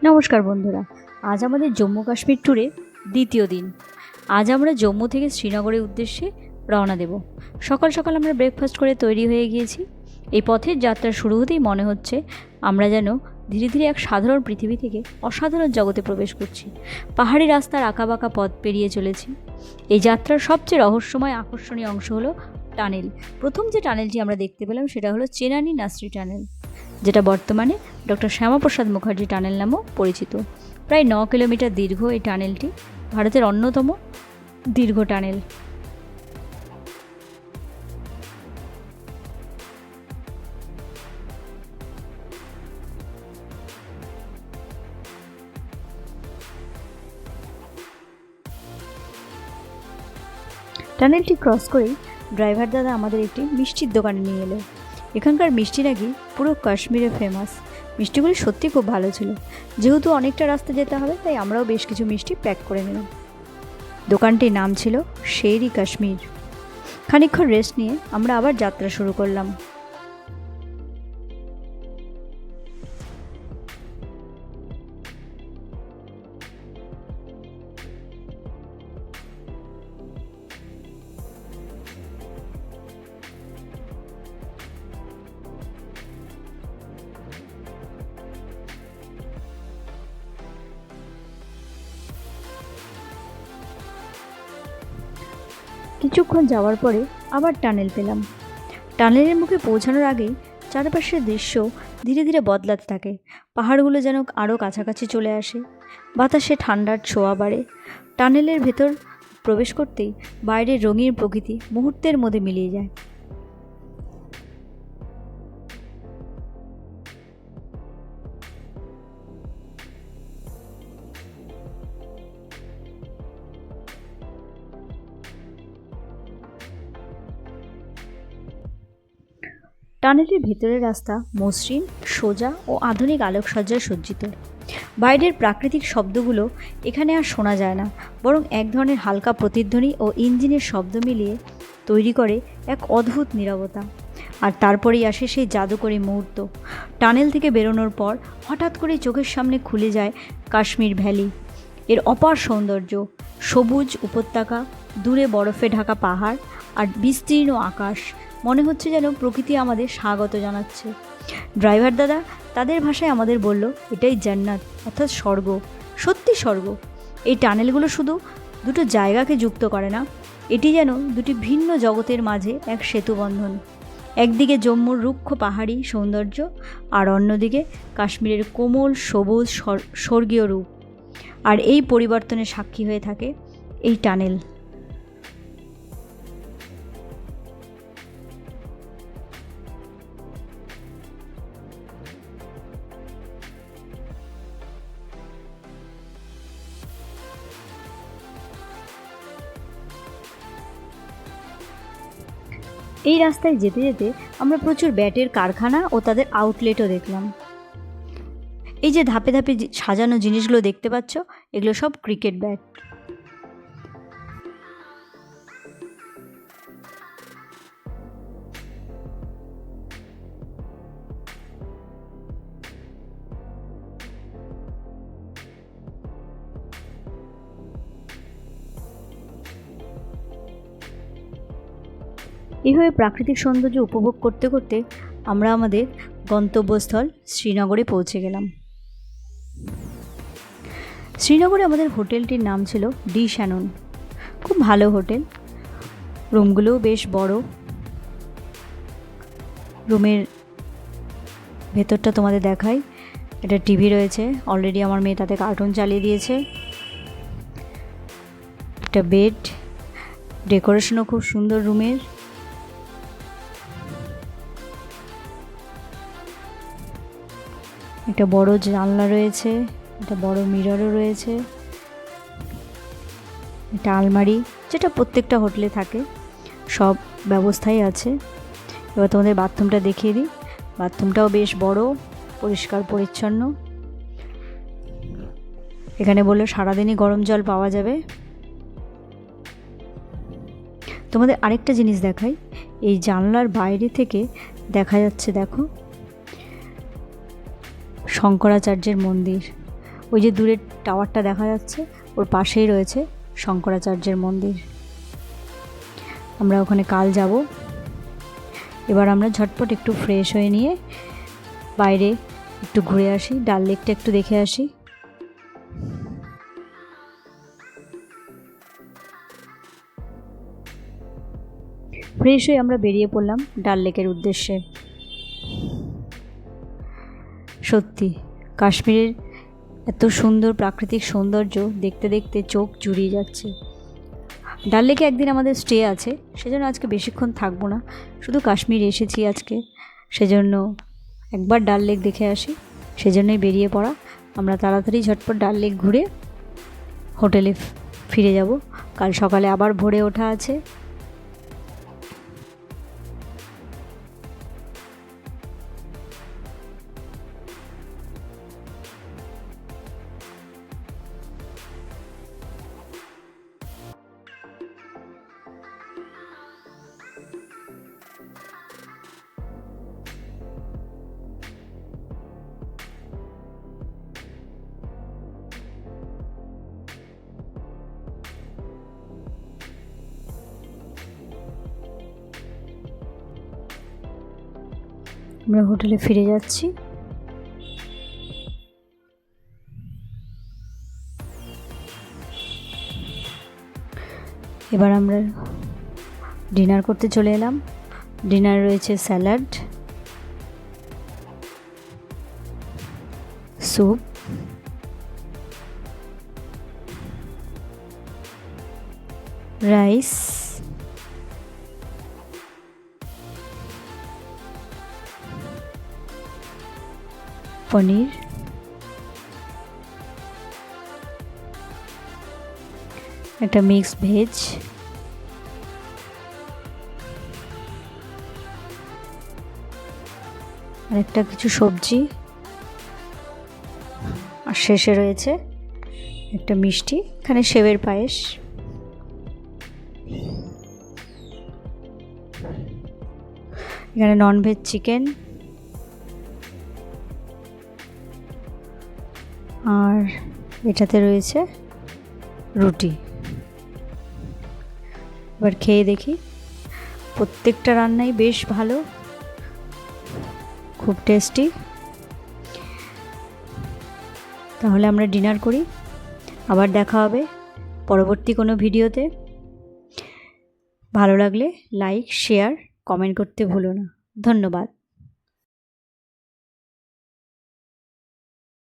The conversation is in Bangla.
নমস্কার বন্ধুরা, আজ আমাদের জম্মু কাশ্মীর ট্যুরে দ্বিতীয় দিন। আজ আমরা জম্মু থেকে শ্রীনগরের উদ্দেশ্যে রওনা দেব। সকাল সকাল আমরা ব্রেকফাস্ট করে তৈরি হয়ে গিয়েছি। এই পথের যাত্রা শুরু হতেই মনে হচ্ছে আমরা যেন ধীরে ধীরে এক সাধারণ পৃথিবী থেকে অসাধারণ জগতে প্রবেশ করছি। পাহাড়ি রাস্তার আঁকাবাঁকা পথ পেরিয়ে চলেছি। এই যাত্রার সবচেয়ে রহস্যময় আকর্ষণীয় অংশ হলো টানেল। প্রথম যে টানেলটি আমরা দেখতে পেলাম সেটা হলো চেনানি নাসরি টানেল, যেটা বর্তমানে ডক্টর শ্যামাপ্রসাদ মুখার্জি টানেল নামেও পরিচিত। প্রায় 9 কিলোমিটার দীর্ঘ এই টানেলটি ভারতের অন্যতম দীর্ঘ টানেল। টানেলটি ক্রস করেই ড্রাইভার দাদা আমাদের একটি মিষ্টির দোকানে নিয়ে এলো। এখানকার মিষ্টি নাকি পুরো কাশ্মীরে ফেমাস। মিষ্টিগুলি সত্যি খুব ভালো ছিল। যেহেতু অনেকটা রাস্তা যেতে হবে, তাই আমরাও বেশ কিছু মিষ্টি প্যাক করে নিলাম। দোকানটির নাম ছিল শের-ই কাশ্মীর। খানিকক্ষণ রেস্ট নিয়ে আমরা আবার যাত্রা শুরু করলাম। কিছুক্ষণ যাওয়ার পরে আবার টানেল পেলাম। টানেলের মুখে পৌঁছানোর আগেই চারপাশের দৃশ্য ধীরে ধীরে বদলাতে থাকে। পাহাড়গুলো যেন আরও কাছাকাছি চলে আসে, বাতাসে ঠান্ডার ছোঁয়া বাড়ে। টানেলের ভেতর প্রবেশ করতেই বাইরের রঙিন প্রকৃতি মুহূর্তের মধ্যে মিলিয়ে যায়। টানেলের ভেতরের রাস্তা মসৃণ, সোজা ও আধুনিক আলোকসজ্জায় সজ্জিত। বাইরের প্রাকৃতিক শব্দগুলো এখানে আর শোনা যায় না, বরং এক ধরনের হালকা প্রতিধ্বনি ও ইঞ্জিনের শব্দ মিলিয়ে তৈরি করে এক অদ্ভুত নীরবতা। আর তারপরেই আসে সেই জাদুকরী মুহূর্ত। টানেল থেকে বেরোনোর পর হঠাৎ করেই চোখের সামনে খুলে যায় কাশ্মীর ভ্যালি। এর অপার সৌন্দর্য, সবুজ উপত্যকা, দূরে বরফে ঢাকা পাহাড় আর বিস্তীর্ণ আকাশ, মনে হচ্ছে যেন প্রকৃতি আমাদের স্বাগত জানাচ্ছে। ড্রাইভার দাদা তাদের ভাষায় আমাদের বলল, এটাই জান্নাত, অর্থাৎ স্বর্গ। সত্যি স্বর্গ। এই টানেলগুলো শুধু দুটো জায়গাকে যুক্ত করে না, এটি যেন দুটি ভিন্ন জগতের মাঝে এক সেতুবন্ধন। একদিকে জম্মুর রুক্ষ পাহাড়ি সৌন্দর্য, আর অন্যদিকে কাশ্মীরের কোমল সবুজ স্বর্গীয় রূপ। আর এই পরিবর্তনের সাক্ষী হয়ে থাকে এই টানেল। এই রাস্তায় যেতে যেতে আমরা প্রচুর ব্যাটের কারখানা ও তাদের আউটলেটও দেখলাম। এই যে ধাপে ধাপে সাজানো জিনিসগুলো দেখতে পাচ্ছ, এগুলো সব ক্রিকেট ব্যাট। এইভাবে প্রাকৃতিক সৌন্দর্য উপভোগ করতে করতে আমরা আমাদের গন্তব্যস্থল শ্রীনগরে পৌঁছে গেলাম। শ্রীনগরে আমাদের হোটেলটির নাম ছিল ডি শ্যানন। খুব ভালো হোটেল, রুমগুলোও বেশ বড়। রুমের ভেতরটা তোমাদের দেখাই। এটা টিভি রয়েছে, অলরেডি আমার মেয়ে তাতে কার্টুন চালিয়ে দিয়েছে। একটা বেড, ডেকোরেশনও খুব সুন্দর রুমের। একটা বড় জানলা রয়েছে, একটা বড় মিররও রয়েছে, একটা আলমারি, যেটা প্রত্যেকটা হোটেলে থাকে। সব ব্যবস্থাই আছে। এবার তোমাদের বাথরুমটা দেখিয়ে দিই। বাথরুমটাও বেশ বড়, পরিষ্কার পরিচ্ছন্ন। এখানে বললো সারাদিনই গরম জল পাওয়া যাবে। তোমাদের আরেকটা জিনিস দেখাই। এই জানলার বাইরে থেকে দেখা যাচ্ছে, দেখো, শঙ্করাচার্যের মন্দির। ওই যে দূরের টাওয়ারটা দেখা যাচ্ছে, ওর পাশেই রয়েছে শঙ্করাচার্যের মন্দির। আমরা ওখানে কাল যাব। এবার আমরা ঝটপট একটু ফ্রেশ হয়ে নিয়ে বাইরে একটু ঘুরে আসি, ডাল লেকটা একটু দেখে আসি। ফ্রেশ হয়ে আমরা বেরিয়ে পড়লাম ডাল লেকের উদ্দেশ্যে। সত্যি কাশ্মীরের এত সুন্দর প্রাকৃতিক সৌন্দর্য দেখতে দেখতে চোখ জুড়িয়ে যাচ্ছে। ডাল লেকে একদিন আমাদের স্টে আছে, সেজন্য আজকে বেশিক্ষণ থাকবো না, শুধু কাশ্মীর এসেছি আজকে, সেজন্য একবার ডাল লেক দেখে আসি, সেজন্যই বেরিয়ে পড়া। আমরা তাড়াতাড়ি ঝটপট ডাল লেক ঘুরে হোটেলে ফিরে যাব। কাল সকালে আবার ভোরে ওঠা আছে। আমরা হোটেলে ফিরে যাচ্ছি। এবার আমরা ডিনার করতে চলে এলাম। ডিনার রয়েছে স্যালাড, স্যুপ, রাইস, পনির, একটা মিক্স ভেজ, আর একটা কিছু সবজি, আর শেষে রয়েছে একটা মিষ্টি, এখানে সেবের পায়েস। এখানে ননভেজ চিকেন, আর এটাতে রয়েছে রুটি। এবার খেয়ে দেখি। প্রত্যেকটা রান্নাই বেশ ভালো, খুব টেস্টি। তাহলে আমরা ডিনার করি, আবার দেখা হবে পরবর্তী কোনো ভিডিওতে। ভালো লাগলে লাইক, শেয়ার, কমেন্ট করতে ভুলো না। ধন্যবাদ।